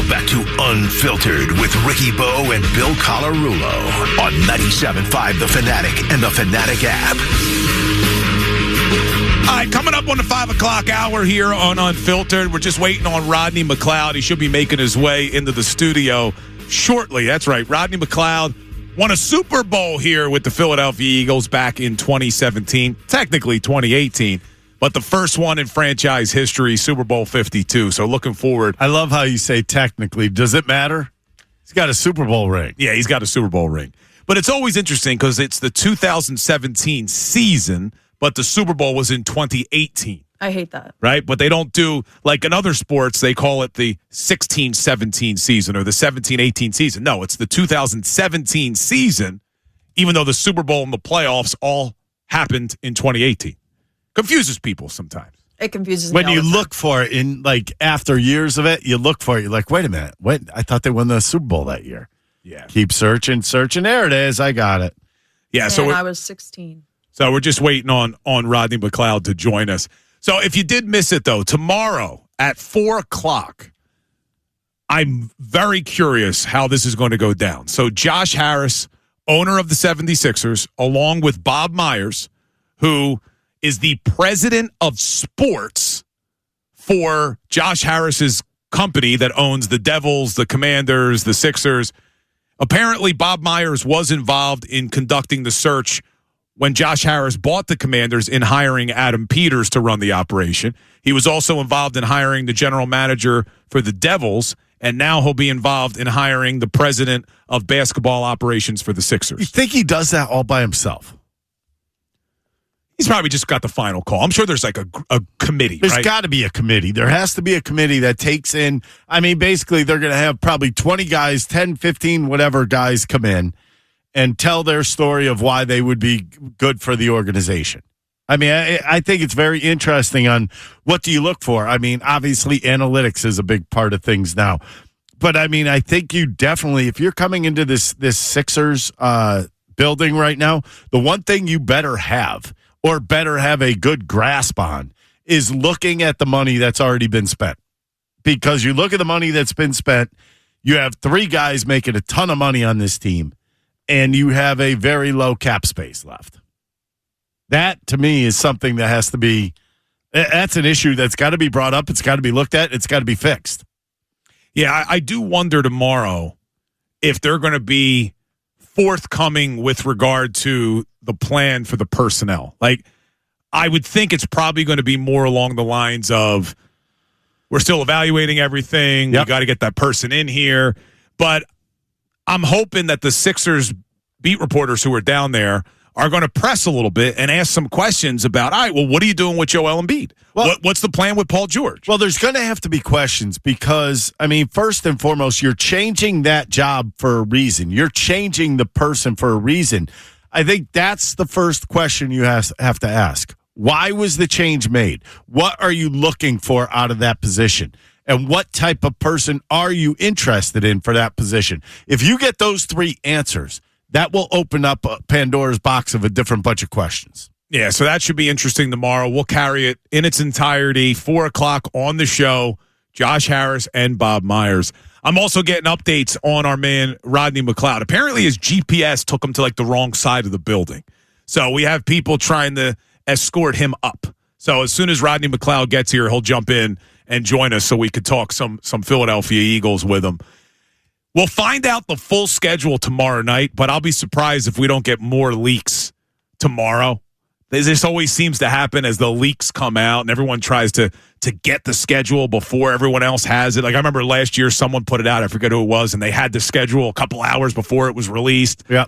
back to Unfiltered with Ricky Bo and Bill Colarulo on 97.5 The Fanatic and the Fanatic app. All right, coming up on the 5 o'clock hour here on Unfiltered, we're just waiting on Rodney McLeod. He should be making his way into the studio shortly. That's right. Rodney McLeod won a Super Bowl here with the Philadelphia Eagles back in 2017, technically 2018, but the first one in franchise history, Super Bowl 52. So looking forward. I love how you say technically. Does it matter? He's got a Super Bowl ring. Yeah, he's got a Super Bowl ring. But it's always interesting because it's the 2017 season, but the Super Bowl was in 2018. I hate that. Right? But they don't do, like in other sports, they call it the 16-17 season or the 17-18 season. No, it's the 2017 season, even though the Super Bowl and the playoffs all happened in 2018. Confuses people sometimes. It confuses me. When you look for it in, like, after years of it, you look for it. You're like, wait a minute. Wait, I thought they won the Super Bowl that year. Yeah. Keep searching. There it is. I got it. Yeah. Man, So I was 16. So we're just waiting on Rodney McLeod to join us. So if you did miss it, though, tomorrow at 4 o'clock, I'm very curious how this is going to go down. So Josh Harris, owner of the 76ers, along with Bob Myers, who is the president of sports for Josh Harris's company that owns the Devils, the Commanders, the Sixers. Apparently, Bob Myers was involved in conducting the search when Josh Harris bought the Commanders in hiring Adam Peters to run the operation. He was also involved in hiring the general manager for the Devils, and now he'll be involved in hiring the president of basketball operations for the Sixers. You think he does that all by himself? He's probably just got the final call. I'm sure there's like a committee, There's right? got to be a committee. There has to be a committee that takes in, I mean, basically they're going to have probably 20 guys, 10, 15, whatever guys come in and tell their story of why they would be good for the organization. I mean, I think it's very interesting on what do you look for. I mean, obviously analytics is a big part of things now. But, I mean, I think you definitely, if you're coming into this Sixers building right now, the one thing you better have or better have a good grasp on is looking at the money that's already been spent. Because you look at the money that's been spent, you have 3 guys making a ton of money on this team, and you have a very low cap space left. That, to me, is something that has to be, that's an issue that's got to be brought up. It's got to be looked at. It's got to be fixed. Yeah, I do wonder tomorrow if they're going to be forthcoming with regard to the plan for the personnel. Like, I would think it's probably going to be more along the lines of, we're still evaluating everything. Yep. We got to get that person in here. But I'm hoping that the Sixers beat reporters who are down there are going to press a little bit and ask some questions about, all right, well, what are you doing with Joel Embiid? Well, What's the plan with Paul George? Well, there's going to have to be questions because, I mean, first and foremost, you're changing that job for a reason. You're changing the person for a reason. I think that's the first question you have to ask. Why was the change made? What are you looking for out of that position? And what type of person are you interested in for that position? If you get those 3 answers, that will open up Pandora's box of a different bunch of questions. Yeah, so that should be interesting tomorrow. We'll carry it in its entirety, 4 o'clock on the show, Josh Harris and Bob Myers. I'm also getting updates on our man, Rodney McLeod. Apparently his GPS took him to like the wrong side of the building. So we have people trying to escort him up. So as soon as Rodney McLeod gets here, he'll jump in and join us so we could talk some Philadelphia Eagles with him. We'll find out the full schedule tomorrow night, but I'll be surprised if we don't get more leaks tomorrow. This always seems to happen as the leaks come out and everyone tries to get the schedule before everyone else has it. Like I remember last year someone put it out, I forget who it was, and they had the schedule a couple hours before it was released. Yeah.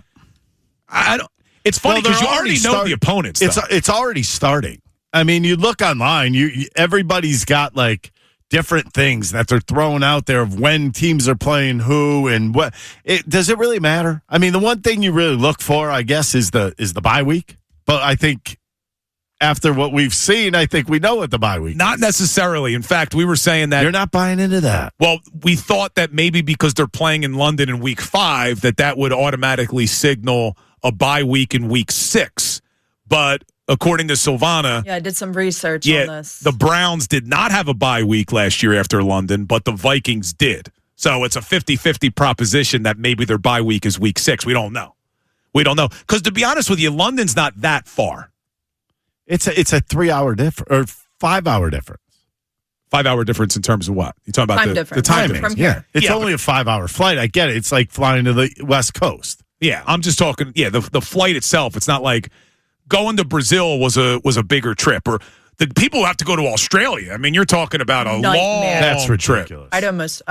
It's funny because you already know the opponents. It's already starting. I mean, you look online, everybody's got like different things that they're throwing out there of when teams are playing who and what. Does it really matter? I mean, the one thing you really look for, I guess, is the bye week. But I think after what we've seen, I think we know what the bye week Not is. necessarily. In fact, we were saying that. You're not buying into that. Well, we thought that maybe because they're playing in London in week 5, that would automatically signal a bye week in week 6. But according to Silvana. Yeah, I did some research on this. The Browns did not have a bye week last year after London, but the Vikings did. So it's a 50-50 proposition that maybe their bye week is week 6. We don't know. Because to be honest with you, London's not that far. It's a 3-hour difference or 5-hour difference. 5-hour difference in terms of what? You're talking about the time difference. From here. It's only a 5-hour flight. I get it. It's like flying to the West Coast. Yeah, I'm just talking. Yeah, the flight itself. It's not like going to Brazil was a bigger trip, or the people who have to go to Australia. I mean, you're talking about a long. That's ridiculous. Trip. I'd almost.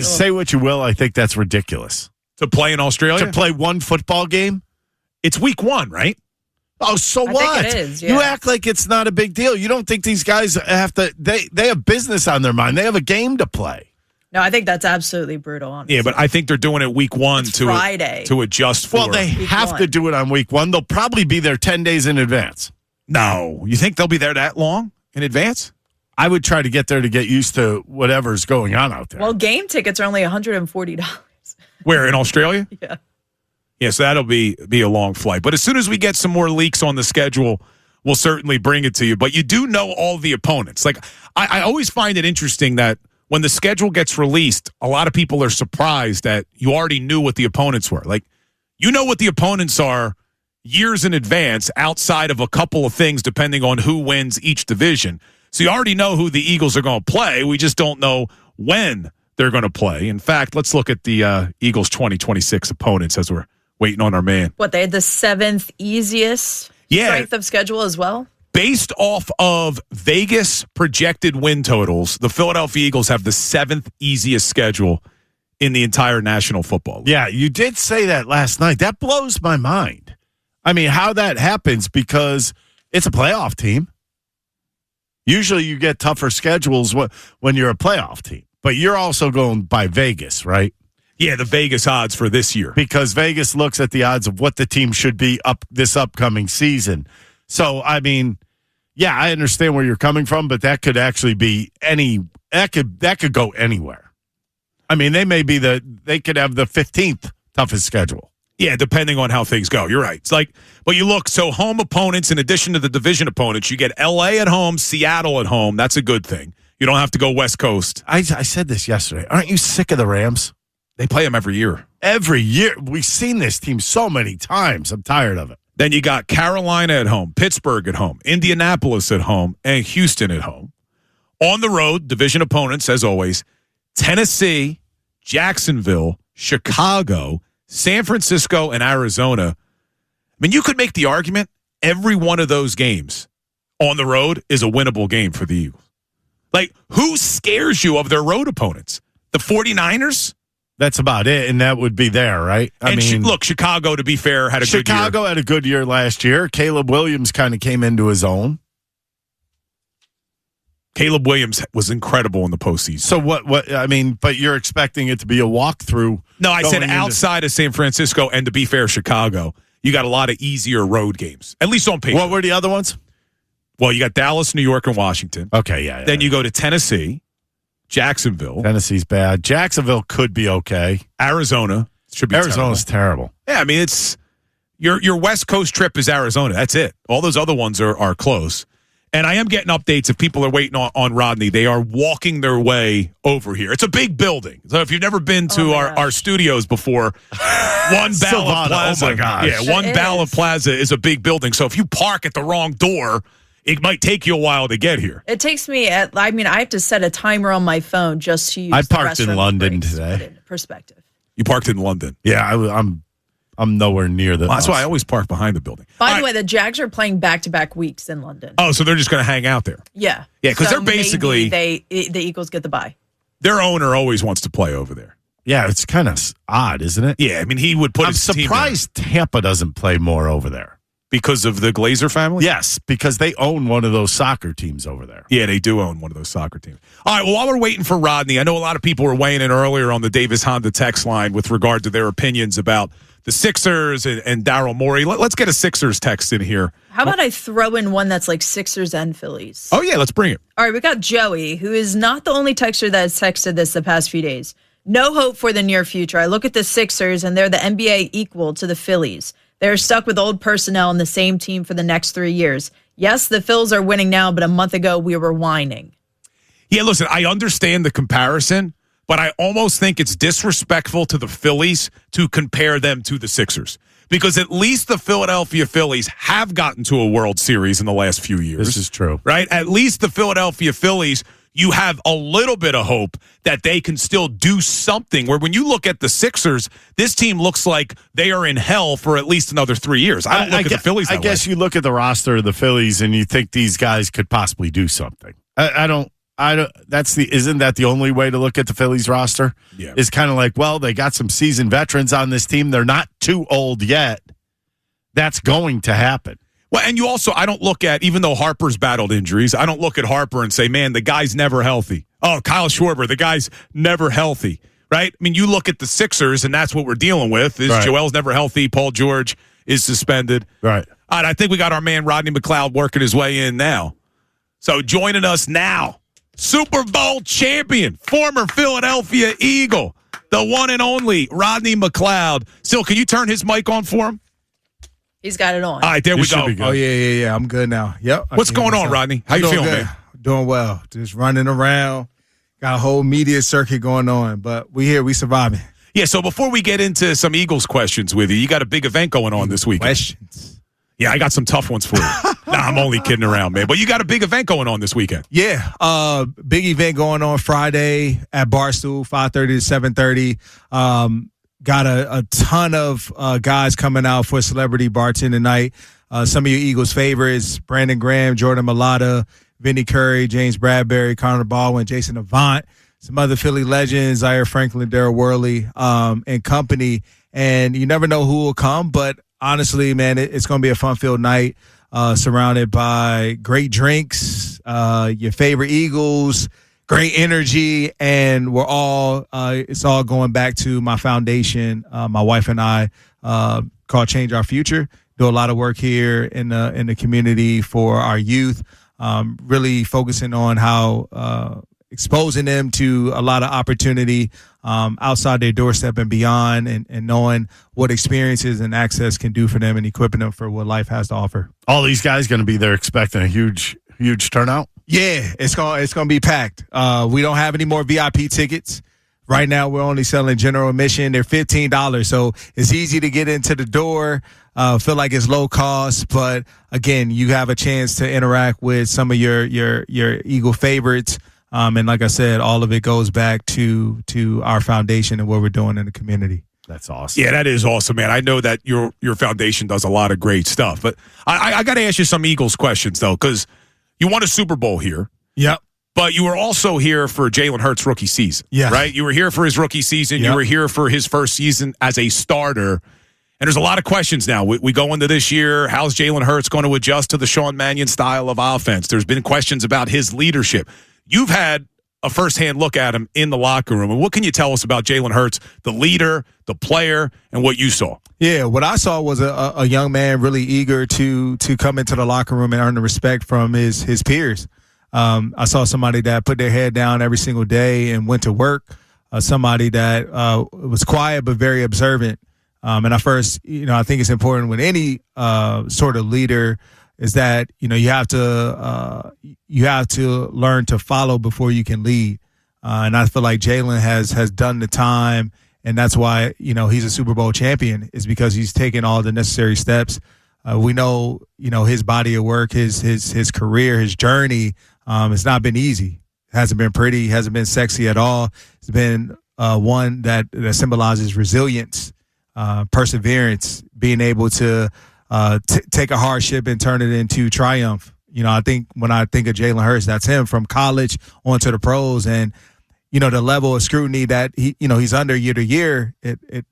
Say what you will. I think that's ridiculous to play in Australia. To play one football game. It's week 1, right? Oh, so what? Think it is, yeah. You act like it's not a big deal. You don't think these guys have to? They have business on their mind. They have a game to play. No, I think that's absolutely brutal, honestly. Yeah, but I think they're doing it week 1 to adjust for. Well, they have to do it on week 1. They'll probably be there 10 days in advance. No. You think they'll be there that long in advance? I would try to get there to get used to whatever's going on out there. Well, game tickets are only $140. Where, in Australia? Yeah. Yeah, so that'll be a long flight. But as soon as we get some more leaks on the schedule, we'll certainly bring it to you. But you do know all the opponents. Like, I always find it interesting that when the schedule gets released, a lot of people are surprised that you already knew what the opponents were. Like, you know what the opponents are years in advance outside of a couple of things depending on who wins each division. So you already know who the Eagles are going to play. We just don't know when they're going to play. In fact, let's look at the Eagles 2026 opponents as we're waiting on our man. What, they had the 7th easiest strength of schedule as well? Based off of Vegas projected win totals, the Philadelphia Eagles have the 7th easiest schedule in the entire National Football League. Yeah, you did say that last night. That blows my mind. I mean, how that happens, because it's a playoff team. Usually you get tougher schedules when you're a playoff team. But you're also going by Vegas, right? Yeah, the Vegas odds for this year. Because Vegas looks at the odds of what the team should be up this upcoming season. So, I mean, yeah, I understand where you're coming from, but that could actually be that could go anywhere. I mean, they could have the 15th toughest schedule. Yeah, depending on how things go. You're right. It's like, but you look, so home opponents, in addition to the division opponents, you get LA at home, Seattle at home. That's a good thing. You don't have to go West Coast. I said this yesterday. Aren't you sick of the Rams? They play them every year. Every year. We've seen this team so many times. I'm tired of it. Then you got Carolina at home, Pittsburgh at home, Indianapolis at home, and Houston at home. On the road, division opponents, as always, Tennessee, Jacksonville, Chicago, San Francisco, and Arizona. I mean, you could make the argument every one of those games on the road is a winnable game for the Eagles. Like, who scares you of their road opponents? The 49ers? That's about it, and that would be there, right? I mean, look, Chicago, to be fair, had a good year. Chicago had a good year last year. Caleb Williams kind of came into his own. Caleb Williams was incredible in the postseason. So what? I mean, but you're expecting it to be a walkthrough. No, I said outside of San Francisco, and to be fair, Chicago, you got a lot of easier road games, at least on paper. What were the other ones? Well, you got Dallas, New York, and Washington. Okay, yeah. Then you go to Tennessee, Jacksonville. Tennessee's bad. Jacksonville could be okay. Arizona should be Arizona's terrible. Yeah, I mean, it's your West Coast trip is Arizona. That's it. All those other ones are close. And I am getting updates if people are waiting on Rodney. They are walking their way over here. It's a big building. So if you've never been to our studios before, One Bala Plaza. Oh, my gosh. Yeah, One Bala Plaza is a big building. So if you park at the wrong door, it might take you a while to get here. It takes me I have to set a timer on my phone just to use I parked in London today. Perspective. You parked in London. Yeah, I'm nowhere near the. Well, that's why I always park behind the building. By the way, the Jags are playing back-to-back weeks in London. Oh, so they're just going to hang out there? Yeah. Yeah, because they're basically... the Eagles get the bye. Their owner always wants to play over there. Yeah, it's kind of odd, isn't it? Yeah, I mean, he would put his team there. I'm surprised Tampa doesn't play more over there. Because of the Glazer family? Yes, because they own one of those soccer teams over there. Yeah, they do own one of those soccer teams. All right, well, while we're waiting for Rodney, I know a lot of people were weighing in earlier on the Davis Honda text line with regard to their opinions about the Sixers and Daryl Morey. Let's get a Sixers text in here. How about I throw in one that's like Sixers and Phillies? Oh, yeah, let's bring it. All right, we got Joey, who is not the only texter that has texted this the past few days. No hope for the near future. I look at the Sixers, and they're the NBA equal to the Phillies. They're stuck with old personnel in the same team for the next 3 years. Yes, the Phils are winning now, but a month ago we were whining. Yeah, listen, I understand the comparison, but I almost think it's disrespectful to the Phillies to compare them to the Sixers. Because at least the Philadelphia Phillies have gotten to a World Series in the last few years. This is true. Right? At least the Philadelphia Phillies, you have a little bit of hope that they can still do something. Where when you look at the Sixers, this team looks like they are in hell for at least another 3 years. I don't look at the Phillies that way. I guess you look at the roster of the Phillies and you think these guys could possibly do something. I don't. Isn't that the only way to look at the Phillies roster? Yeah. Is kind of like, well, they got some seasoned veterans on this team. They're not too old yet. That's going to happen. Well, and you also, I don't look at, even though Harper's battled injuries, I don't look at Harper and say, man, the guy's never healthy. Oh, Kyle Schwarber, the guy's never healthy, right? I mean, you look at the Sixers, and that's what we're dealing with, is right. Joel's never healthy, Paul George is suspended. Right. All right, I think we got our man Rodney McLeod working his way in now. So joining us now, Super Bowl champion, former Philadelphia Eagle, the one and only Rodney McLeod. Still, can you turn his mic on for him? He's got it on. All right, there we go. Oh, yeah. I'm good now. Yep. What's going on, Rodney? How you feeling, man? Doing well. Just running around. Got a whole media circuit going on, but we here. We surviving. Yeah, so before we get into some Eagles questions with you, you got a big event going on this weekend. Questions? Yeah, I got some tough ones for you. Nah, I'm only kidding around, man. But you got a big event going on this weekend. Yeah, big event going on Friday at Barstool, 5:30 to 7:30. Got a ton of guys coming out for celebrity bartending night. Some of your Eagles favorites: Brandon Graham, Jordan Mailata, Vinnie Curry, James Bradbury, Connor Baldwin, Jason Avant. Some other Philly legends: Zaire Franklin, Darryl Worley, and company. And you never know who will come, but honestly, man, it's going to be a fun-filled night, surrounded by great drinks, your favorite Eagles, great energy, and we're all it's all going back to my foundation. My wife and I called Change Our Future. Do a lot of work here in the community for our youth, really focusing on how exposing them to a lot of opportunity outside their doorstep and beyond, and knowing what experiences and access can do for them, and equipping them for what life has to offer. All these guys going to be there expecting a huge turnout? Yeah, it's gonna be packed. We don't have any more VIP tickets. Right now, we're only selling general admission. They're $15, so it's easy to get into the door. Feel like it's low cost, but again, you have a chance to interact with some of your Eagle favorites. And like I said, all of it goes back to our foundation and what we're doing in the community. That's awesome. Yeah, that is awesome, man. I know that your foundation does a lot of great stuff, but I got to ask you some Eagles questions, though, because you won a Super Bowl here. Yep. But you were also here for Jalen Hurts' rookie season. Yeah. Right? You were here for his rookie season. Yep. You were here for his first season as a starter. And there's a lot of questions now. We go into this year, how's Jalen Hurts going to adjust to the Sean Mannion style of offense? There's been questions about his leadership. You've had a firsthand look at him in the locker room. And what can you tell us about Jalen Hurts, the leader, the player, and what you saw? Yeah, what I saw was a young man really eager to come into the locker room and earn the respect from his peers. I saw somebody that put their head down every single day and went to work, somebody that was quiet but very observant. And I think it's important with any sort of leader is that, you have to learn to follow before you can lead. And I feel like Jalen has done the time, and that's why, he's a Super Bowl champion, is because he's taken all the necessary steps. We know, his body of work, his career, his journey, it's not been easy. It hasn't been pretty, hasn't been sexy at all. It's been one that symbolizes resilience, perseverance, being able to take a hardship and turn it into triumph. I think when I think of Jalen Hurts, that's him from college onto the pros, and the level of scrutiny that he's under year to year, it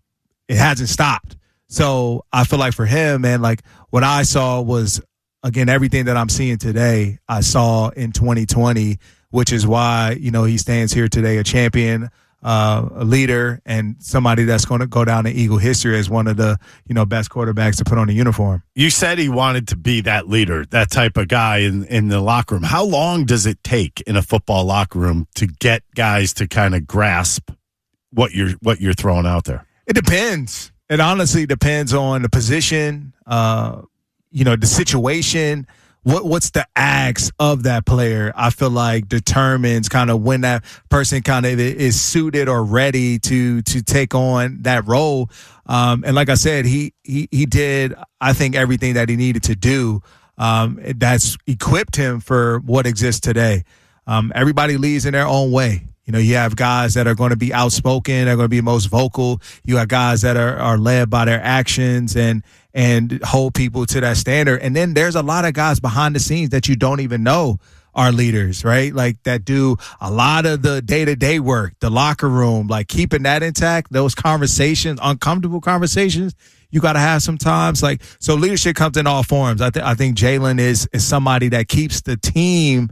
hasn't stopped. So I feel like for him, man, like what I saw was, again, everything that I'm seeing today, I saw in 2020, which is why he stands here today, a champion, a leader, and somebody that's going to go down in Eagle history as one of the best quarterbacks to put on a uniform. You said he wanted to be that leader, that type of guy in the locker room. How long does it take in a football locker room to get guys to kind of grasp what you're throwing out there? It depends. It honestly depends on the position, the situation, what's the acts of that player, I feel like determines kind of when that person kind of is suited or ready to take on that role. And like I said, he did, I think, everything that he needed to do. That's equipped him for what exists today. Everybody leads in their own way. You know, you have guys that are going to be outspoken, they're going to be most vocal. You have guys that are led by their actions and hold people to that standard. And then there's a lot of guys behind the scenes that you don't even know are leaders, right? Like that do a lot of the day-to-day work, the locker room, like keeping that intact, those conversations, uncomfortable conversations you got to have sometimes. Like, so leadership comes in all forms. I think Jalen is somebody that keeps the team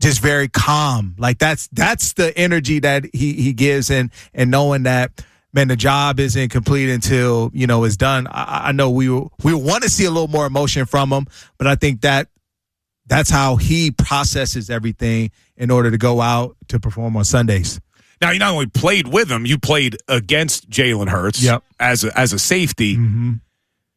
just very calm. Like that's the energy that he gives, and knowing that, man, the job isn't complete until, you know, it's done. I know we want to see a little more emotion from him, but I think that's how he processes everything in order to go out to perform on Sundays. Now, you not only played with him, you played against Jalen Hurts as a safety. Mm-hmm.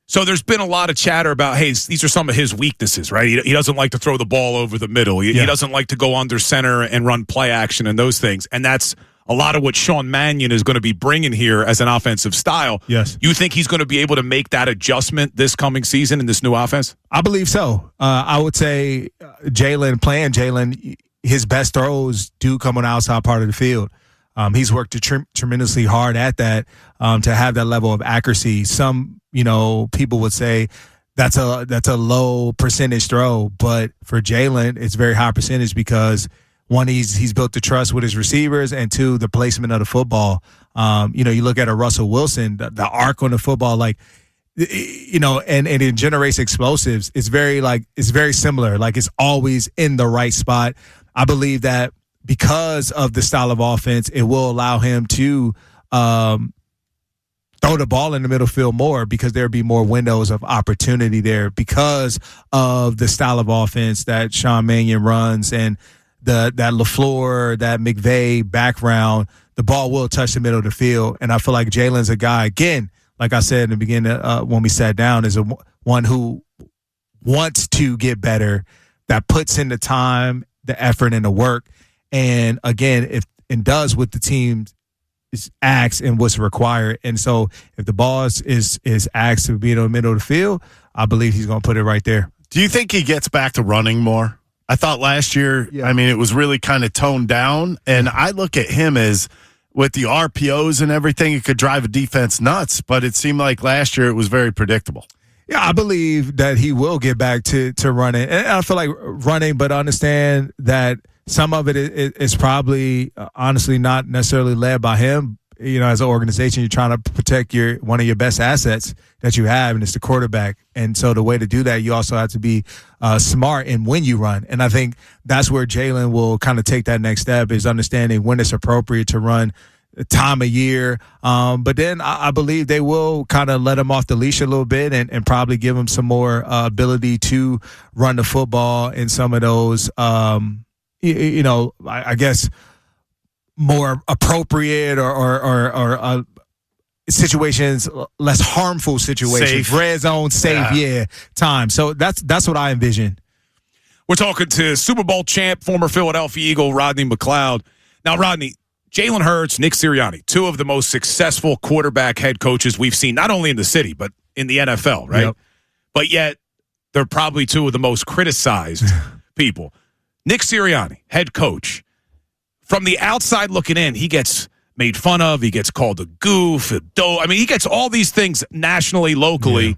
So there's been a lot of chatter about, hey, these are some of his weaknesses, right? He doesn't like to throw the ball over the middle. He doesn't like to go under center and run play action and those things. And that's a lot of what Sean Mannion is going to be bringing here as an offensive style. Yes. You think he's going to be able to make that adjustment this coming season in this new offense? I believe so. I would say Jalen, his best throws do come on the outside part of the field. He's worked tremendously hard at that to have that level of accuracy. Some, people would say that's a low percentage throw, but for Jalen, it's very high percentage because one, he's built the trust with his receivers, and two, the placement of the football. You look at a Russell Wilson, the arc on the football, and it generates explosives. It's very similar. Like it's always in the right spot. I believe that because of the style of offense, it will allow him to throw the ball in the middle field more because there'll be more windows of opportunity there because of the style of offense that Sean Mannion runs and that LaFleur, that McVay background. The ball will touch the middle of the field, and I feel like Jalen's a guy, again, like I said in the beginning when we sat down, is one who wants to get better, that puts in the time, the effort, and the work. And again, does what the team is asked and what's required. And so if the ball is asked to be in the middle of the field, I believe he's going to put it right there. Do you think he gets back to running more? I thought last year, it was really kind of toned down. And I look at him as, with the RPOs and everything, it could drive a defense nuts. But it seemed like last year it was very predictable. Yeah, I believe that he will get back to running. And I feel like running, but understand that some of it is probably honestly not necessarily led by him. As an organization, you're trying to protect one of your best assets that you have, and it's the quarterback. And so the way to do that, you also have to be smart in when you run. And I think that's where Jalen will kind of take that next step, is understanding when it's appropriate to run, time of year. But then I believe they will kind of let him off the leash a little bit and probably give him some more ability to run the football in some of those, I guess, more appropriate or situations, less harmful situations, red zone, safe, time. So that's what I envision. We're talking to Super Bowl champ, former Philadelphia Eagle, Rodney McLeod. Now, Rodney, Jalen Hurts, Nick Sirianni, two of the most successful quarterback head coaches we've seen, not only in the city, but in the NFL, right? Yep. But yet, they're probably two of the most criticized people. Nick Sirianni, head coach. From the outside looking in, he gets made fun of. He gets called a goof, a doe. He gets all these things nationally, locally.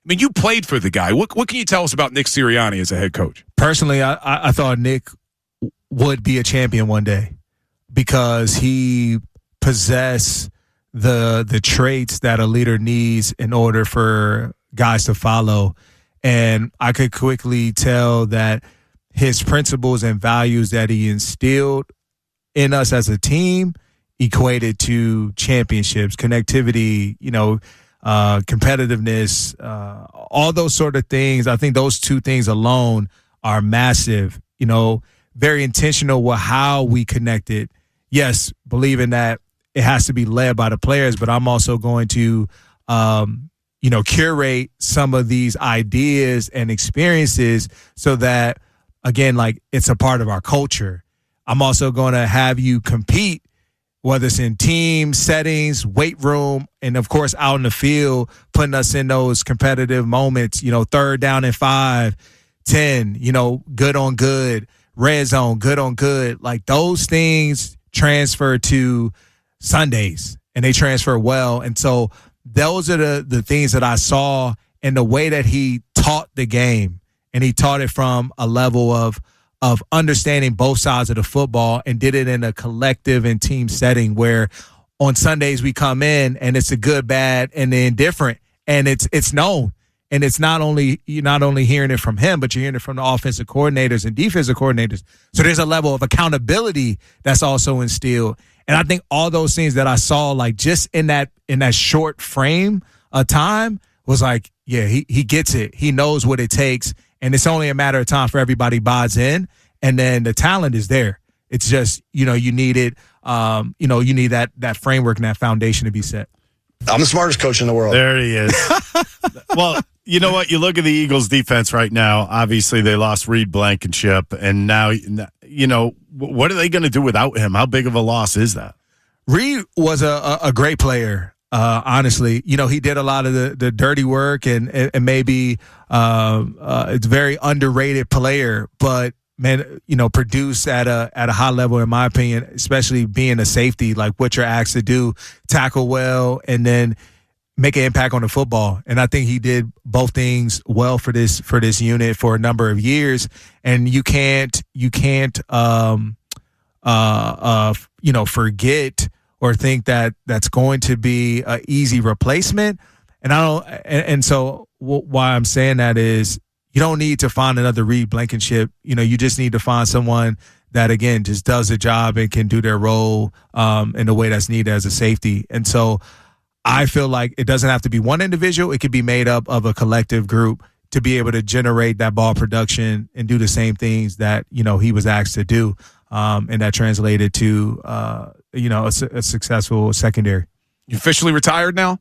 Yeah. You played for the guy. What can you tell us about Nick Sirianni as a head coach? Personally, I thought Nick would be a champion one day because he possessed the traits that a leader needs in order for guys to follow. And I could quickly tell that his principles and values that he instilled in us as a team equated to championships, connectivity, competitiveness, all those sort of things. I think those two things alone are massive, very intentional with how we connected. Yes, believing that it has to be led by the players, but I'm also going to, curate some of these ideas and experiences so that, again, like it's a part of our culture. I'm also going to have you compete, whether it's in team settings, weight room, and of course out in the field, putting us in those competitive moments, 3rd down and 5, 10, good on good, red zone, good on good. Like those things transfer to Sundays and they transfer well. And so those are the things that I saw in the way that he taught the game. And he taught it from a level of understanding both sides of the football and did it in a collective and team setting where on Sundays we come in and it's a good, bad, and the indifferent. And it's known. And it's you're not only hearing it from him, but you're hearing it from the offensive coordinators and defensive coordinators. So there's a level of accountability that's also instilled. And I think all those things that I saw, like just in that short frame of time, was like, yeah, he gets it. He knows what it takes. And it's only a matter of time for everybody buys in. And then the talent is there. It's just, you need it. You need that framework and that foundation to be set. I'm the smartest coach in the world. There he is. Well, you know what? You look at the Eagles' defense right now. Obviously, they lost Reed Blankenship. And now, what are they going to do without him? How big of a loss is that? Reed was a great player. Honestly, he did a lot of the dirty work and maybe it's a very underrated player, but man, produce at a high level, in my opinion, especially being a safety, like what you're asked to do, tackle well, and then make an impact on the football. And I think he did both things well for this unit for a number of years. And you can't forget or think that that's going to be an easy replacement. And so why I'm saying that is you don't need to find another Reed Blankenship. You just need to find someone that, again, just does the job and can do their role in the way that's needed as a safety. And so I feel like it doesn't have to be one individual. It could be made up of a collective group to be able to generate that ball production and do the same things that, he was asked to do. And that translated to, a successful secondary. You officially retired now?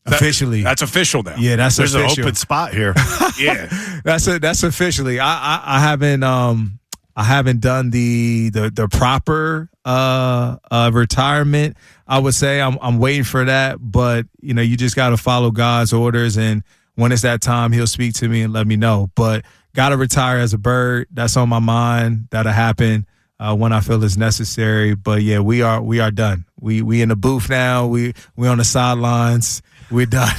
Officially. That's official now. Yeah, that's There's official. an open spot here. Yeah. That's officially. I haven't done the proper retirement. I would say I'm waiting for that, but you just got to follow God's orders, and when it's that time, He'll speak to me and let me know. But got to retire as a Bird. That's on my mind. That'll happen when I feel it's necessary. But yeah, we are done. We in the booth now. We on the sidelines. We're done.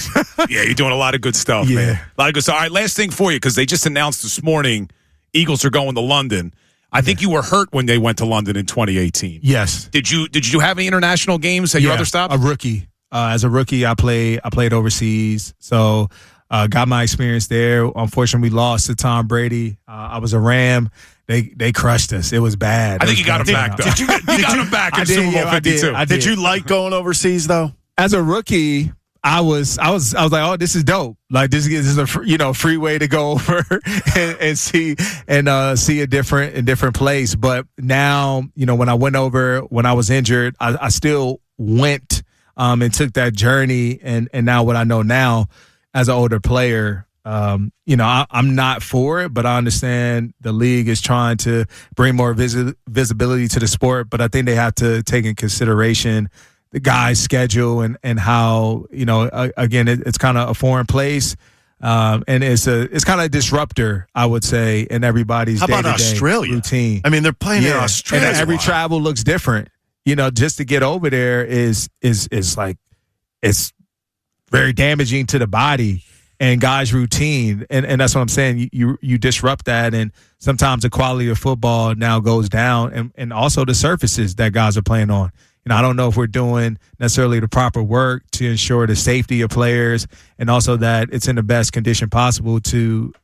Yeah, you're doing a lot of good stuff, man. A lot of good stuff. All right, last thing for you, because they just announced this morning Eagles are going to London. I think you were hurt when they went to London in 2018. Yes. Did you have any international games at your other stops? A rookie. As a rookie, I played overseas, so got my experience there. Unfortunately, we lost to Tom Brady. I was a Ram. They crushed us. It was bad. I think you got him back, though. You got him back in Super Bowl 52. Did you like going overseas, though? As a rookie, I was like, oh, this is dope. Like this is a free way to go over and see a different place. But now, when I went over when I was injured, I still went and took that journey. And now what I know now as an older player, I'm not for it, but I understand the league is trying to bring more visibility to the sport. But I think they have to take in consideration the guy's schedule and how, again, it's kind of a foreign place. And it's kind of a disruptor, I would say, in everybody's day-to-day routine. I mean, they're playing in Australia. And every travel looks different. Just to get over there is like, it's very damaging to the body and guys' routine. And that's what I'm saying. You disrupt that, and sometimes the quality of football now goes down, and also the surfaces that guys are playing on. I don't know if we're doing necessarily the proper work to ensure the safety of players and also that it's in the best condition possible to,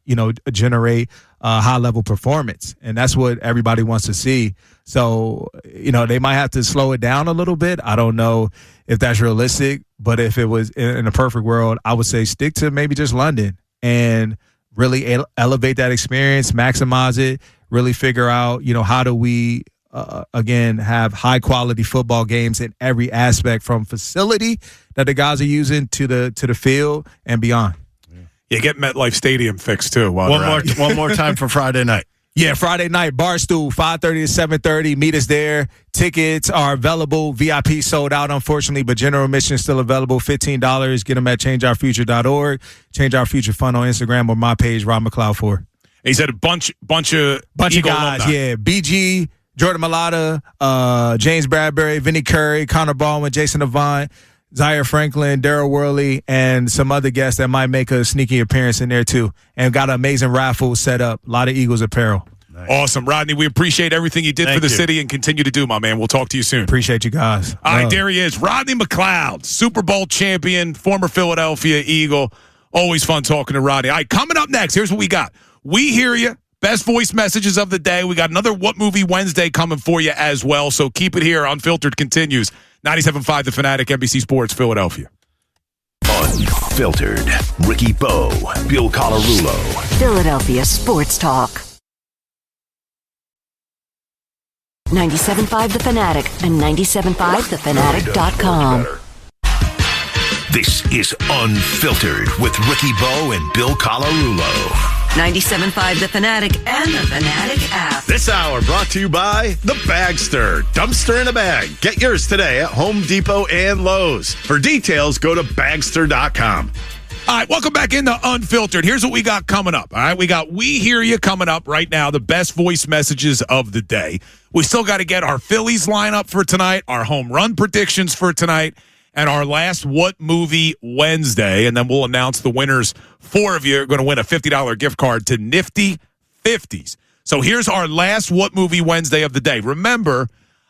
generate high-level performance. And that's what everybody wants to see. So, they might have to slow it down a little bit. I don't know if that's realistic, but if it was in a perfect world, I would say stick to maybe just London and really elevate that experience, maximize it, really figure out, how do we again, have high-quality football games in every aspect, from facility that the guys are using to the field and beyond. You get MetLife Stadium fixed, too. One more time for Friday night. Yeah, Friday night, Barstool, 5:30 to 7:30. Meet us there. Tickets are available. VIP sold out, unfortunately, but general admission is still available. $15. Get them at changeourfuture.org. Change Our Future Fun on Instagram or my page, Rod McLeod 4. He said a bunch of Eagle guys, alumni. yeah. BG, Jordan Mailata, James Bradbury, Vinnie Curry, Connor Baldwin, Jason Avant, Zaire Franklin, Daryl Worley, and some other guests that might make a sneaky appearance in there, too. And got an amazing raffle set up. A lot of Eagles apparel. Nice. Awesome. Rodney, we appreciate everything you did for the city and continue to do, my man. We'll talk to you soon. Appreciate you guys. All right, there he is. Rodney McLeod, Super Bowl champion, former Philadelphia Eagle. Always fun talking to Rodney. All right, coming up next, here's what we got. We hear you. Best voice messages of the day. We got another What Movie Wednesday coming for you as well, so keep it here. Unfiltered continues. 97.5 The Fanatic, NBC Sports, Philadelphia. Unfiltered. Ricky Bo, Bill Colarulo. Philadelphia Sports Talk. 97.5 The Fanatic and 97.5thefanatic.com. This is Unfiltered with Ricky Bo and Bill Colarulo. 97.5 The Fanatic and the Fanatic app. This hour brought to you by The Bagster. Dumpster in a bag. Get yours today at Home Depot and Lowe's. For details, go to Bagster.com. All right, welcome back into Unfiltered. Here's what we got coming up. All right, we got We Hear You coming up right now, the best voice messages of the day. We still got to get our Phillies lineup for tonight, our home run predictions for tonight, and our last What Movie Wednesday, and then we'll announce the winners. 4 of you are going to win a $50 gift card to Nifty 50s. So here's our last What Movie Wednesday of the day. Remember,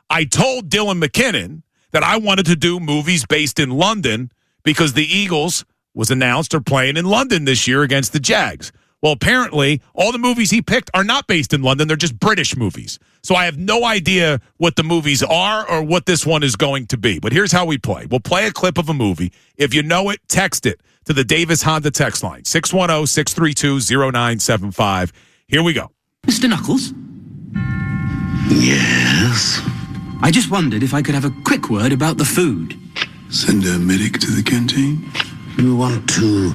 I told Dylan McKinnon that I wanted to do movies based in London because the Eagles was announced are playing in London this year against the Jags. Well, apparently, all the movies he picked are not based in London. They're just British movies. So I have no idea what the movies are or what this one is going to be. But here's how we play. We'll play a clip of a movie. If you know it, text it to the Davis Honda text line, 610-632-0975. Here we go. Mr. Knuckles? Yes? I just wondered if I could have a quick word about the food. Send a medic to the canteen? You want to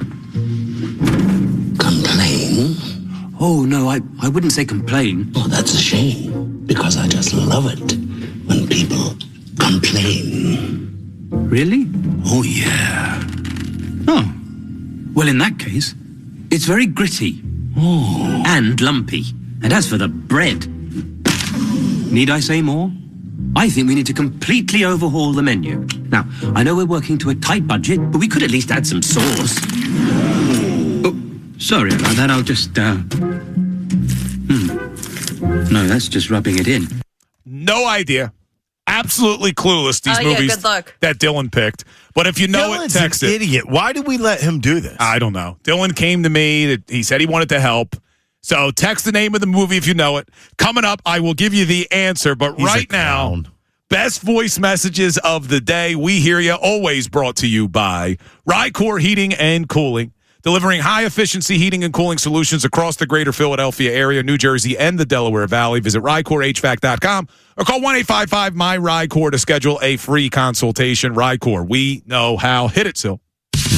complain? Oh, no, I wouldn't say complain. Oh, that's a shame, because I just love it when people complain. Really? Oh, yeah. Oh. Well, in that case, it's very gritty. Oh. And lumpy. And as for the bread, need I say more? I think we need to completely overhaul the menu. Now, I know we're working to a tight budget, but we could at least add some sauce. Oh, sorry about that. I'll just, No, that's just rubbing it in. No idea. Absolutely clueless, these movies good luck. that Dylan picked. But if you know Dylan's it, text an it. idiot. Why did we let him do this? I don't know. Dylan came to me. That he said he wanted to help. So text the name of the movie if you know it. Coming up, I will give you the answer. But He's right now, best voice messages of the day. We Hear You, always brought to you by Rycor Heating and Cooling, delivering high-efficiency heating and cooling solutions across the greater Philadelphia area, New Jersey, and the Delaware Valley. Visit RycorHVAC.com or call 1-855-MY-RYCOR to schedule a free consultation. Rycor, we know how. Hit it, Sil.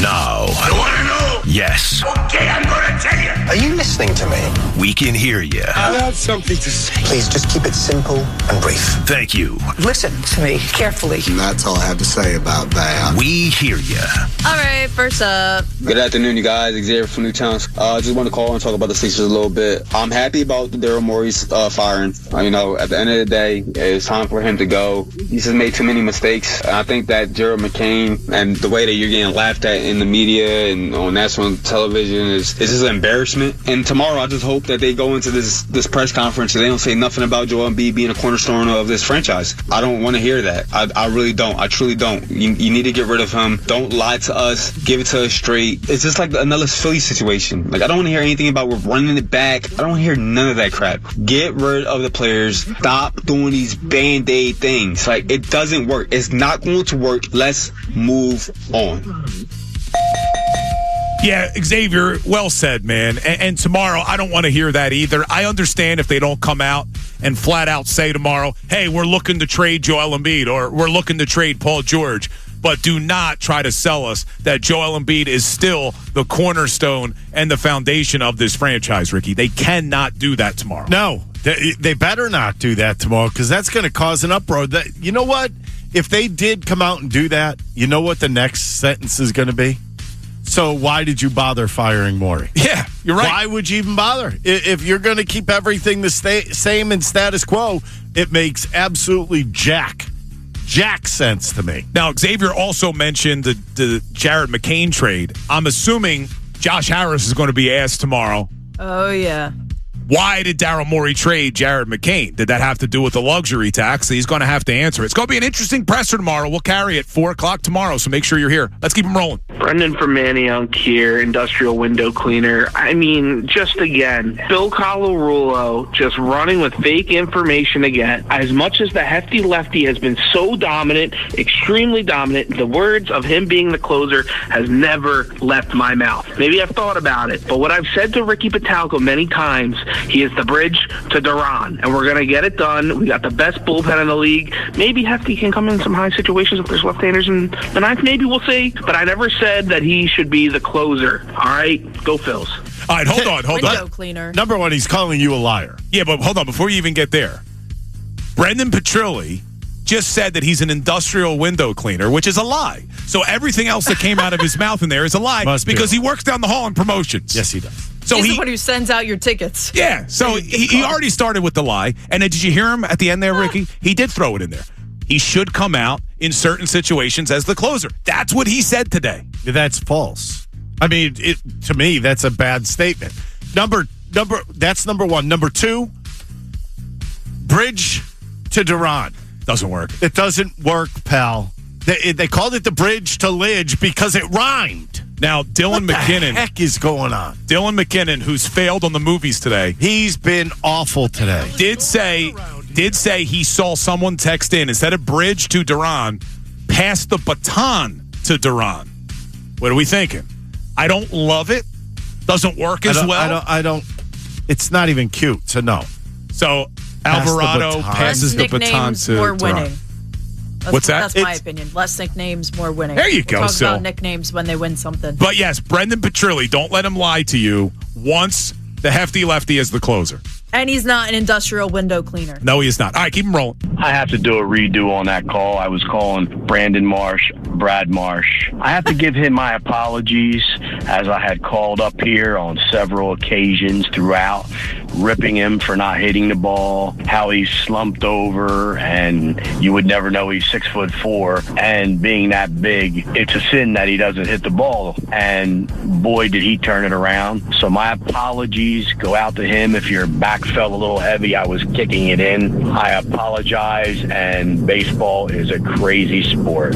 Now. I want to know. Yes. Okay, I'm going to tell you. Are you listening to me? We can hear you. I have something to say. Please just keep it simple and brief. Thank you. Listen to me carefully. And that's all I have to say about that. We hear you. All right, first up. Good afternoon, you guys. Xavier from Newtown. Just want to call and talk about the Sixers a little bit. I'm happy about Daryl Morey's firing. At the end of the day, it's time for him to go. He's just made too many mistakes. I think that Gerald McCain and the way that you're getting laughed at in the media and on national television is just an embarrassment. And tomorrow, I just hope that they go into this press conference and they don't say nothing about Joel Embiid being a cornerstone of this franchise. I don't want to hear that. I really don't. I truly don't. You need to get rid of him. Don't lie to us. Give it to us straight. It's just like another Philly situation. I don't want to hear anything about we're running it back. I don't want to hear none of that crap. Get rid of the players. Stop doing these Band-Aid things. It doesn't work. It's not going to work. Let's move on. Yeah, Xavier, well said, man. And tomorrow, I don't want to hear that either. I understand if they don't come out and flat out say tomorrow, hey, we're looking to trade Joel Embiid or we're looking to trade Paul George. But do not try to sell us that Joel Embiid is still the cornerstone and the foundation of this franchise, Ricky. They cannot do that tomorrow. No, they better not do that tomorrow because that's going to cause an uproar. You know what? If they did come out and do that, you know what the next sentence is going to be? So why did you bother firing Morey? Yeah, you're right. Why would you even bother? If you're going to keep everything the same in status quo, it makes absolutely jack sense to me. Now, Xavier also mentioned the Jared McCain trade. I'm assuming Josh Harris is going to be asked tomorrow. Oh, yeah. Why did Daryl Morey trade Jared McCain? Did that have to do with the luxury tax? He's going to have to answer it. It's going to be an interesting presser tomorrow. We'll carry it 4 o'clock tomorrow, so make sure you're here. Let's keep them rolling. Brendan from Manayunk here, industrial window cleaner. I mean, just again, Bill Colarulo just running with fake information again. As much as the hefty lefty has been so dominant, extremely dominant, the words of him being the closer has never left my mouth. Maybe I've thought about it, but what I've said to Ricky Patalco many times, he is the bridge to Duran, and we're going to get it done. We got the best bullpen in the league. Maybe Hefty can come in some high situations if there's left-handers in the ninth. Maybe we'll see. But I never said that he should be the closer. All right? Go Phils. All right, hold on. Window cleaner. Number one, he's calling you a liar. Yeah, but hold on. Before you even get there, Brendan Petrilli just said that he's an industrial window cleaner, which is a lie. So everything else that came out of his mouth in there is a lie because he works down the hall in promotions. Yes, he does. So he's the one who sends out your tickets. Yeah, so he already started with the lie. And then did you hear him at the end there, Ricky? He did throw it in there. He should come out in certain situations as the closer. That's what he said today. That's false. I mean, to me, that's a bad statement. That's number one. Number two, bridge to Duran. Doesn't work. It doesn't work, pal. They called it the bridge to Lidge because it rhymed. Now, Dylan McKinnon. What the heck is going on? Dylan McKinnon, who's failed on the movies today. He's been awful today. Did say he saw someone text in, instead of bridge to Duran, pass the baton to Duran. What are we thinking? I don't love it. Doesn't work as well. I don't. It's not even cute, so no. So Alvarado passes the baton to more Duran. winning. What's that? That's my opinion. Less nicknames, more winning. There you go, Talk Sil. about nicknames when they win something. But yes, Brendan Petrilli, don't let him lie to you. Once the hefty lefty is the closer. And he's not an industrial window cleaner. No, he is not. All right, keep him rolling. I have to do a redo on that call. I was calling Brandon Marsh, Brad Marsh. I have to give him my apologies, as I had called up here on several occasions throughout, ripping him for not hitting the ball, how he's slumped over, and you would never know he's 6'4", and being that big, it's a sin that he doesn't hit the ball. And boy, did he turn it around. So my apologies go out to him. If your back felt a little heavy, I was kicking it in. I apologize, and baseball is a crazy sport.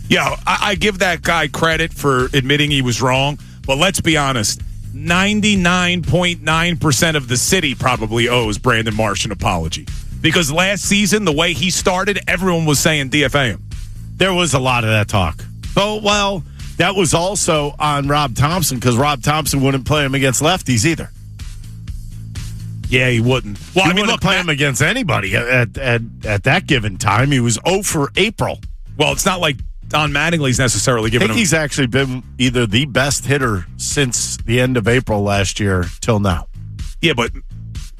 Yeah, I give that guy credit for admitting he was wrong, but let's be honest, 99.9% of the city probably owes Brandon Marsh an apology. Because last season, the way he started, everyone was saying DFA him. There was a lot of that talk. Oh, well, that was also on Rob Thompson, because Rob Thompson wouldn't play him against lefties either. Yeah, he wouldn't. Well, he wouldn't play him against anybody at that given time. He was 0 for April. Well, it's not like Don Mattingly's necessarily given him. I think he's actually been either the best hitter since the end of April last year till now. Yeah, but,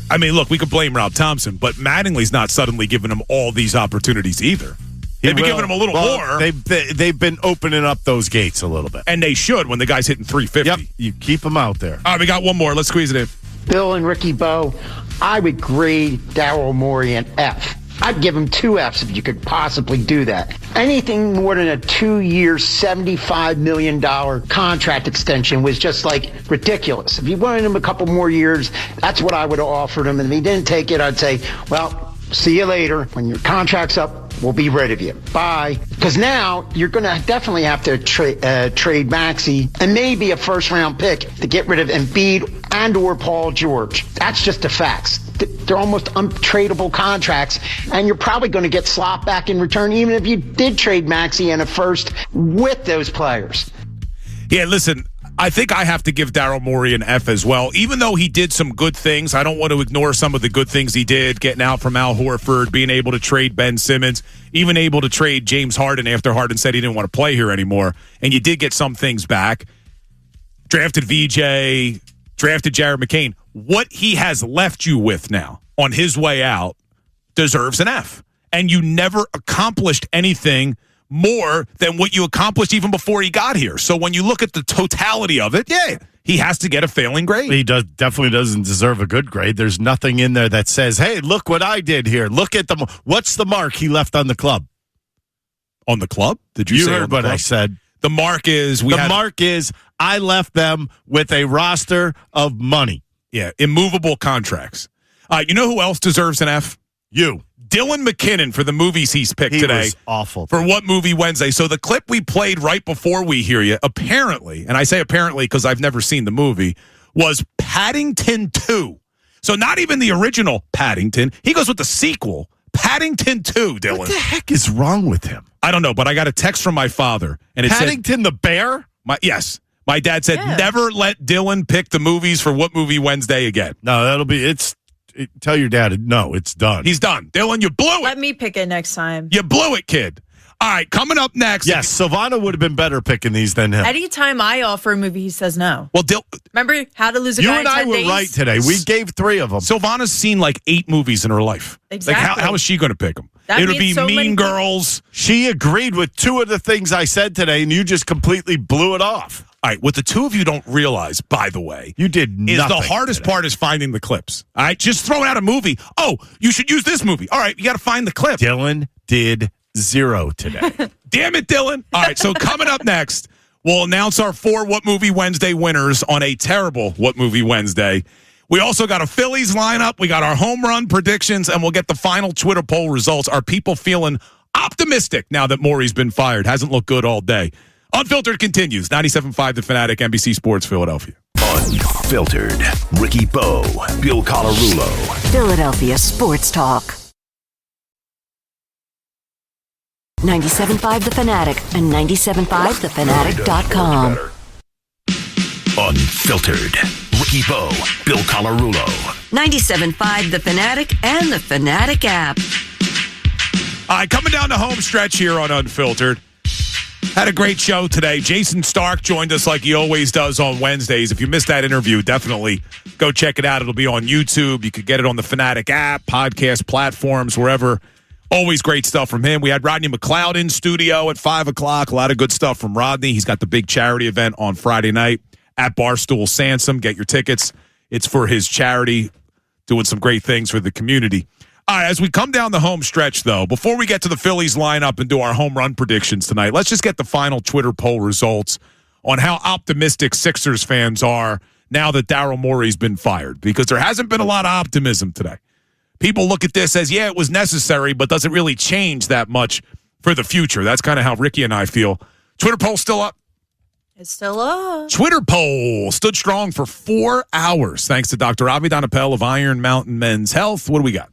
I mean, look, we could blame Rob Thompson, but Mattingly's not suddenly giving him all these opportunities either. They've been giving him a little more. They've been opening up those gates a little bit. And they should when the guy's hitting 350. Yep, you keep him out there. All right, we got one more. Let's squeeze it in. Bill and Ricky Bo, I would grade Daryl Morey an F. I'd give him 2 Fs if you could possibly do that. Anything more than a 2-year, $75 million contract extension was just like ridiculous. If you wanted him a couple more years, that's what I would have offered him. And if he didn't take it, I'd say, well, see you later. When your contract's up, we'll be rid of you. Bye. Because now you're going to definitely have to trade Maxey and maybe a first-round pick to get rid of Embiid and or Paul George. That's just the facts. They're almost untradeable contracts, and you're probably going to get slop back in return, even if you did trade Maxey and a first with those players. Yeah, listen, I think I have to give Daryl Morey an F as well. Even though he did some good things, I don't want to ignore some of the good things he did, getting out from Al Horford, being able to trade Ben Simmons, even able to trade James Harden after Harden said he didn't want to play here anymore. And you did get some things back. Drafted VJ, drafted Jared McCain. What he has left you with now on his way out deserves an F. And you never accomplished anything more than what you accomplished even before he got here. So when you look at the totality of it, yeah, he has to get a failing grade. He definitely doesn't deserve a good grade. There's nothing in there that says, hey, look what I did here. Look at what's the mark he left on the club? On the club? Did you say heard what I said? The mark is I left them with a roster of money. Yeah, immovable contracts. You know who else deserves an F? You. Dylan McKinnon for the movies he's picked today. Was awful. For What Movie Wednesday. So the clip we played right before we hear you, apparently, and I say apparently because I've never seen the movie, was Paddington 2. So not even the original Paddington. He goes with the sequel, Paddington 2, Dylan. What the heck is wrong with him? I don't know, but I got a text from my father. And it Paddington the bear? Yes. My dad said, never let Dylan pick the movies for What Movie Wednesday again. No, tell your dad, no, it's done. He's done. Dylan, you blew it. Let me pick it next time. You blew it, kid. All right, coming up next. Yes, Silvana would have been better picking these than him. Anytime I offer a movie, he says no. Well, remember How to Lose a Guy in 10 Days? You and I were right today. We gave 3 of them. Silvana's seen like 8 movies in her life. Exactly. Like, how is she going to pick them? It would be so Mean Girls. She agreed with 2 of the things I said today, and you just completely blew it off. All right, what the 2 of you don't realize, by the way, you did nothing. Is the hardest part is finding the clips. All right, just throwing out a movie. Oh, you should use this movie. All right, you got to find the clip. Dylan did 0 today. Damn it, Dylan. All right, so coming up next, we'll announce our 4 What Movie Wednesday winners on a terrible What Movie Wednesday. We also got a Phillies lineup. We got our home run predictions, and we'll get the final Twitter poll results. Are people feeling optimistic now that Morey's been fired? Hasn't looked good all day. Unfiltered continues. 97.5 The Fanatic, NBC Sports, Philadelphia. Unfiltered. Ricky Bo, Bill Colarulo. Philadelphia Sports Talk. 97.5 The Fanatic and 97.5thefanatic.com. Unfiltered. Ricky Bo, Bill Colarulo. 97.5 The Fanatic and the Fanatic app. All right, coming down the home stretch here on Unfiltered. Had a great show today. Jason Stark joined us like he always does on Wednesdays. If you missed that interview, definitely go check it out. It'll be on YouTube. You could get it on the Fanatic app, podcast platforms, wherever. Always great stuff from him. We had Rodney McLeod in studio at 5 o'clock. A lot of good stuff from Rodney. He's got the big charity event on Friday night at Barstool Sansom. Get your tickets. It's for his charity, doing some great things for the community. All right, as we come down the home stretch, though, before we get to the Phillies lineup and do our home run predictions tonight, let's just get the final Twitter poll results on how optimistic Sixers fans are now that Daryl Morey's been fired, because there hasn't been a lot of optimism today. People look at this as, yeah, it was necessary, but doesn't really change that much for the future. That's kind of how Ricky and I feel. Twitter poll still up? It's still up. Twitter poll stood strong for 4 hours, thanks to Dr. Avi Donapel of Iron Mountain Men's Health. What do we got?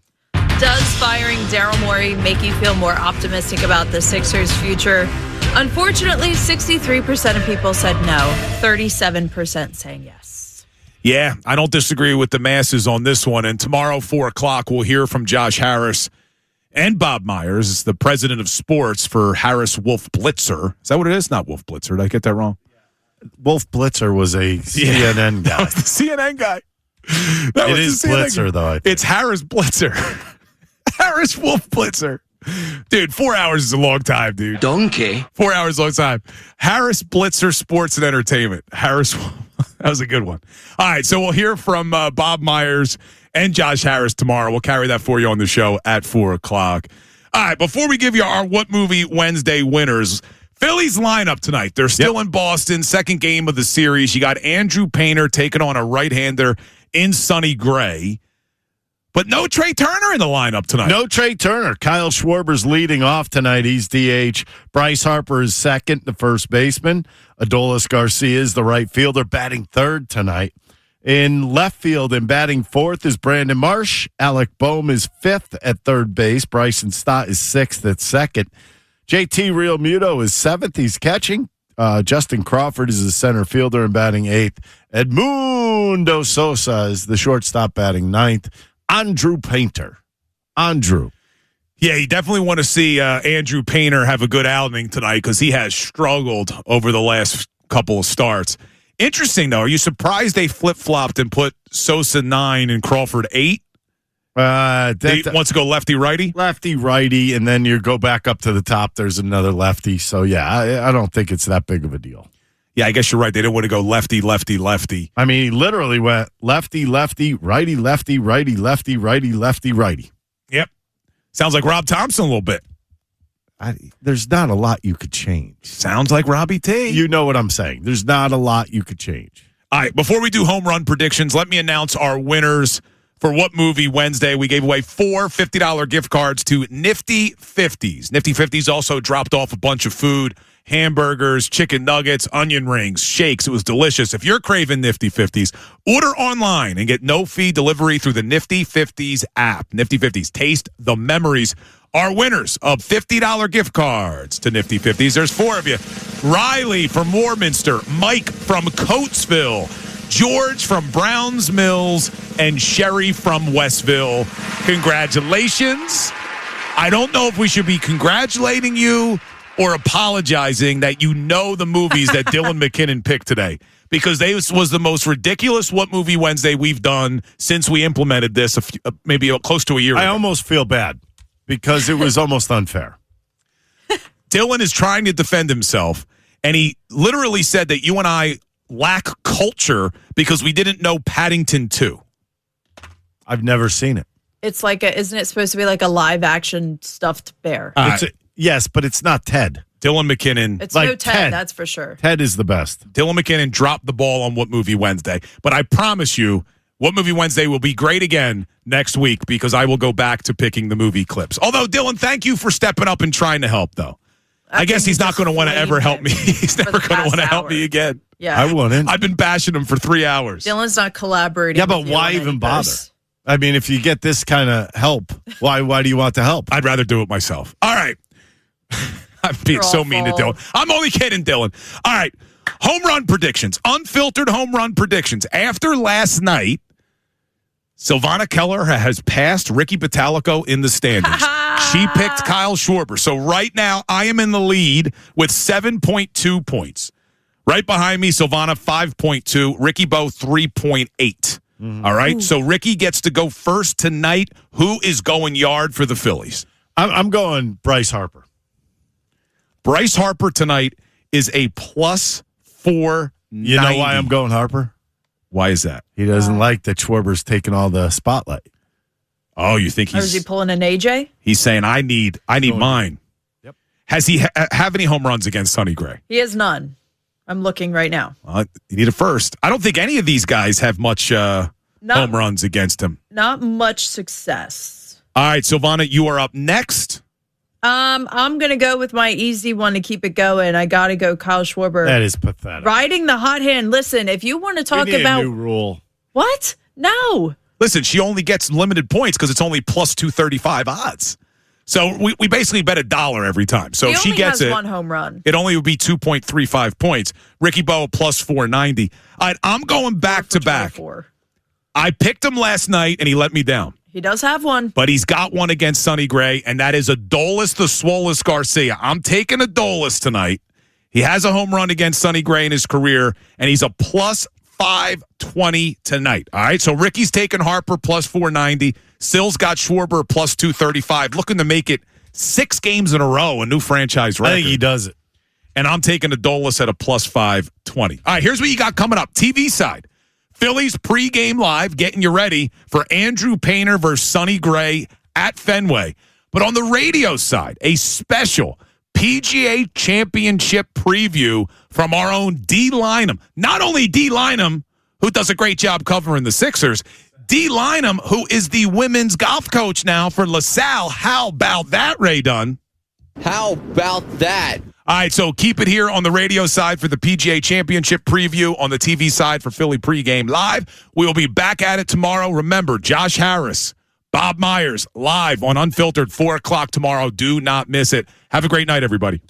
Does firing Daryl Morey make you feel more optimistic about the Sixers' future? Unfortunately, 63% of people said no, 37% saying yes. Yeah, I don't disagree with the masses on this one. And tomorrow, 4 o'clock, we'll hear from Josh Harris and Bob Myers, the president of sports for Harris Wolf Blitzer. Is that what it is? Not Wolf Blitzer. Did I get that wrong? Wolf Blitzer was a CNN guy. That was the CNN guy. It is Blitzer, though. I think. It's Harris Blitzer. Harris Wolf Blitzer. Dude, 4 hours is a long time, dude. Donkey. 4 hours is a long time. Harris Blitzer Sports and Entertainment. Harris. That was a good one. All right, so we'll hear from Bob Myers and Josh Harris tomorrow. We'll carry that for you on the show at 4 o'clock. All right, before we give you our What Movie Wednesday winners, Phillies lineup tonight. They're still in Boston, second game of the series. You got Andrew Painter taking on a right-hander in Sonny Gray. But no Trey Turner in the lineup tonight. No Trey Turner. Kyle Schwarber's leading off tonight. He's DH. Bryce Harper is second, the first baseman. Adolis Garcia is the right fielder, batting third tonight. In left field and batting fourth is Brandon Marsh. Alec Boehm is fifth at third base. Bryson Stott is sixth at second. JT Realmuto is seventh. He's catching. Justin Crawford is the center fielder and batting 8th. Edmundo Sosa is the shortstop batting 9th. Andrew Painter. Andrew. Yeah, you definitely want to see Andrew Painter have a good outing tonight because he has struggled over the last couple of starts. Interesting, though. Are you surprised they flip-flopped and put Sosa 9 and Crawford 8? He wants to go lefty-righty? Lefty-righty, and then you go back up to the top. There's another lefty. So, yeah, I don't think it's that big of a deal. Yeah, I guess you're right. They didn't want to go lefty, lefty, lefty. I mean, he literally went lefty, lefty, righty, lefty, righty, lefty, righty, lefty, righty. Yep. Sounds like Rob Thompson a little bit. There's not a lot you could change. Sounds like Robbie T. You know what I'm saying. There's not a lot you could change. All right, before we do home run predictions, let me announce our winners for What Movie Wednesday. We gave away 4 $50 gift cards to Nifty 50s. Nifty 50s also dropped off a bunch of food, hamburgers, chicken nuggets, onion rings, shakes. It was delicious. If you're craving Nifty 50s, order online and get no-fee delivery through the Nifty 50s app. Nifty 50s, taste the memories. Our winners of $50 gift cards to Nifty 50s. There's 4 of you. Riley from Warminster, Mike from Coatesville, George from Browns Mills, and Sherry from Westville. Congratulations. I don't know if we should be congratulating you or apologizing that you know the movies that Dylan McKinnon picked today, because this was the most ridiculous What Movie Wednesday we've done since we implemented this maybe close to a year ago. I almost feel bad because it was almost unfair. Dylan is trying to defend himself, and he literally said that you and I lack culture because we didn't know Paddington 2. I've never seen it. It's like isn't it supposed to be like a live action stuffed bear? Yes, but it's not Ted. Dylan McKinnon. It's like no Ted, that's for sure. Ted is the best. Dylan McKinnon dropped the ball on What Movie Wednesday. But I promise you, What Movie Wednesday will be great again next week because I will go back to picking the movie clips. Although, Dylan, thank you for stepping up and trying to help, though. I guess he's not going to want to ever help me. He's never going to want to help me again. Yeah. I wouldn't. I've been bashing him for 3 hours. Dylan's not collaborating. Yeah, but why even bother? I mean, if you get this kind of help, why do you want the help? I'd rather do it myself. All right. I'm being so mean to Dylan. I'm only kidding, Dylan. All right. Home run predictions. Unfiltered home run predictions. After last night, Silvana Keller has passed Ricky Batalico in the standings. She picked Kyle Schwarber. So right now, I am in the lead with 7.2 points. Right behind me, Silvana 5.2. Ricky Bo 3.8. Mm-hmm. All right. Ooh. So Ricky gets to go first tonight. Who is going yard for the Phillies? I'm going Bryce Harper. Bryce Harper tonight is a plus 490. You know why I'm going Harper? Why is that? He doesn't like that Schwarber's taking all the spotlight. Oh, you think is he pulling an AJ? He's saying, I need mine. Yep. Has he have any home runs against Sonny Gray? He has none. I'm looking right now. You need a first. I don't think any of these guys have much home runs against him. Not much success. All right, Silvana, you are up next. I'm going to go with my easy one to keep it going. I got to go Kyle Schwarber. That is pathetic. Riding the hot hand. Listen, if you want to talk about a new rule. What? No. Listen, she only gets limited points because it's only plus 235 odds. So we basically bet $1 every time. So if she gets has one home run. It only would be 2.35 points. Ricky Bo plus 490. All right, I'm going back to back. I picked him last night and he let me down. He does have one. But he's got one against Sonny Gray, and that is Adolis the Swolus Garcia. I'm taking Adolis tonight. He has a home run against Sonny Gray in his career, and he's a plus 520 tonight. All right, so Ricky's taking Harper plus 490. Sill's got Schwarber plus 235, looking to make it 6 games in a row, a new franchise record. I think he does it. And I'm taking Adolis at a plus 520. All right, here's what you got coming up. TV side. Phillies pregame live, getting you ready for Andrew Painter versus Sonny Gray at Fenway. But on the radio side, a special PGA Championship preview from our own D. Lynam. Not only D. Lynam, who does a great job covering the Sixers, D. Lynam, who is the women's golf coach now for LaSalle. How about that, Ray Dunn? How about that? All right, so keep it here on the radio side for the PGA Championship preview, on the TV side for Philly pregame live. We will be back at it tomorrow. Remember, Josh Harris, Bob Myers, live on Unfiltered, 4 o'clock tomorrow. Do not miss it. Have a great night, everybody.